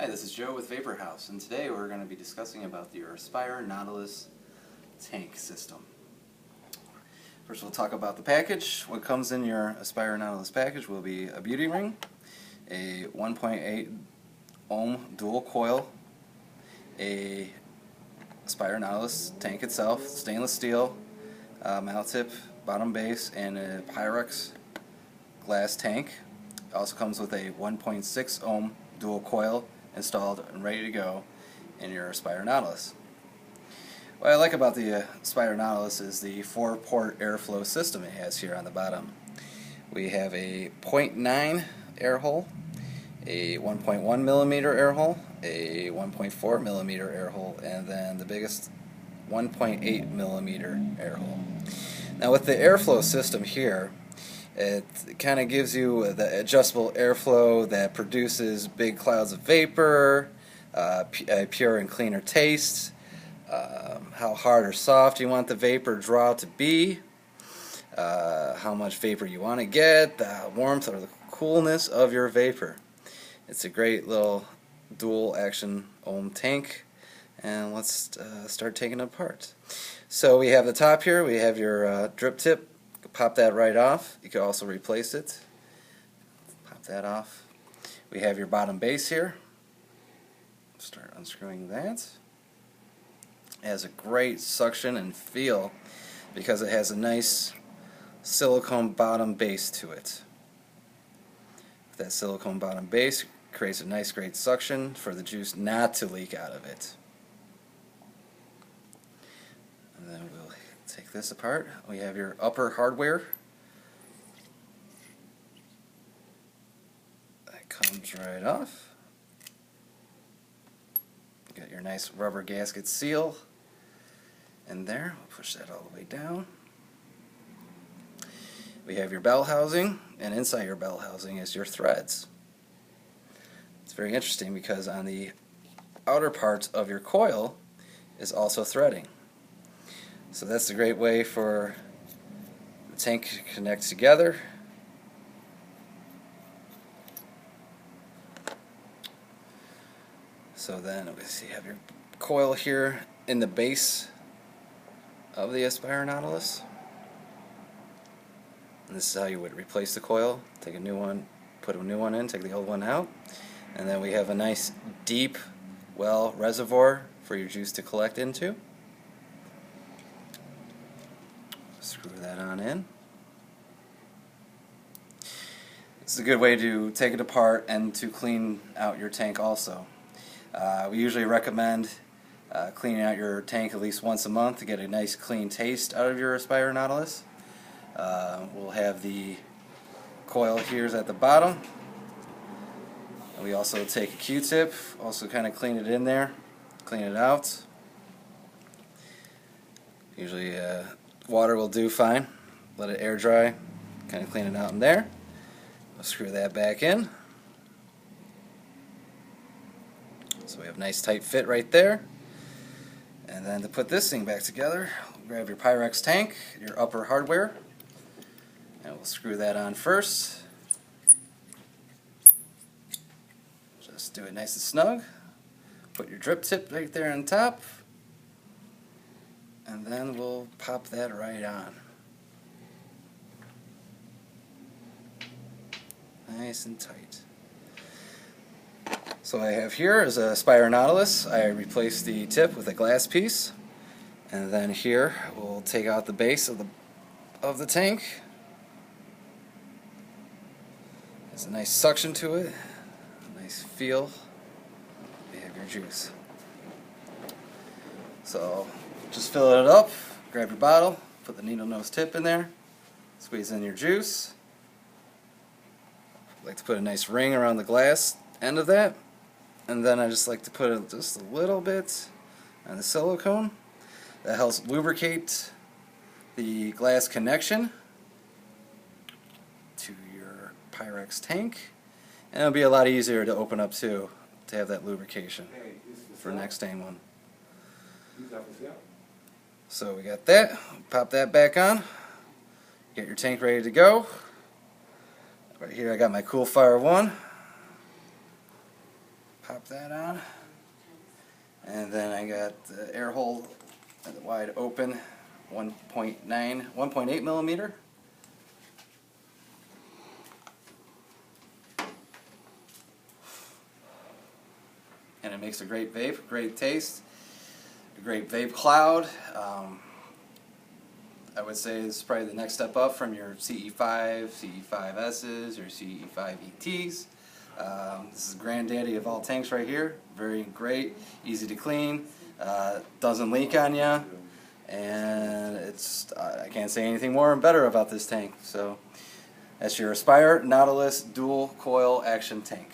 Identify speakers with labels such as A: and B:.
A: Hi, this is Joe with VaporHaus, and today we're going to be discussing about your Aspire Nautilus tank system. First we'll talk about the package. What comes in your Aspire Nautilus package will be a beauty ring, a 1.8 ohm dual coil, a Aspire Nautilus tank itself, stainless steel, mount tip, bottom base, and a Pyrex glass tank. It also comes with a 1.6 ohm dual coil installed and ready to go in your Aspire Nautilus. What I like about the Aspire Nautilus is the 4-port airflow system it has here on the bottom. We have a 0.9 air hole, a 1.1 millimeter air hole, a 1.4 millimeter air hole, and then the biggest 1.8 millimeter air hole. Now with the airflow system here, it kind of gives you the adjustable airflow that produces big clouds of vapor, a pure and cleaner taste, how hard or soft you want the vapor draw to be, how much vapor you want to get, the warmth or the coolness of your vapor. It's a great little dual action ohm tank, and let's start taking it apart. So we have the top here, we have your drip tip. Pop that right off. You could also replace it. Pop that off. We have your bottom base here. Start unscrewing that. It has a great suction and feel because it has a nice silicone bottom base to it. That silicone bottom base creates a nice great suction for the juice not to leak out of it. And then we'll take this apart. We have your upper hardware. That comes right off. You got your nice rubber gasket seal in there. We'll push that all the way down. We have your bell housing, and inside your bell housing is your threads. It's very interesting because on the outer parts of your coil is also threading. So that's a great way for the tank to connect together. So then we see you have your coil here in the base of the Aspire Nautilus. And this is how you would replace the coil. Take a new one, put a new one in, take the old one out. And then we have a nice deep well reservoir for your juice to collect into. Screw that on in. This is a good way to take it apart and to clean out your tank also. We usually recommend cleaning out your tank at least once a month to get a nice clean taste out of your Aspire Nautilus. We'll have the coil here at the bottom. And we also take a Q-tip, also kind of clean it in there, clean it out. Usually water will do fine. Let it air dry, kind of clean it out in there. We'll screw that back in. So we have a nice tight fit right there. And then to put this thing back together, we'll grab your Pyrex tank, your upper hardware, and we'll screw that on first. Just do it nice and snug. Put your drip tip right there on top. And then we'll pop that right on. Nice and tight. So I have here is a Aspire Nautilus. I replaced the tip with a glass piece. And then here we'll take out the base of the tank. There's a nice suction to it. A nice feel. You have your juice. So just fill it up, grab your bottle, put the needle nose tip in there, squeeze in your juice. I like to put a nice ring around the glass end of that, and then I just like to put it just a little bit on the silicone. That helps lubricate the glass connection to your Pyrex tank, and it'll be a lot easier to open up too, to have that lubrication for next time one. So we got that, pop that back on, get your tank ready to go. Right here I got my Cool Fire 1. Pop that on. And then I got the air hole wide open, 1.8 millimeter. And it makes a great vape, great taste, a great vape cloud. I would say it's probably the next step up from your CE5, CE5S's, or CE5ETs. This is granddaddy of all tanks right here. Very great, easy to clean, doesn't leak on you, and it's I can't say anything more and better about this tank. So that's your Aspire Nautilus dual coil action tank.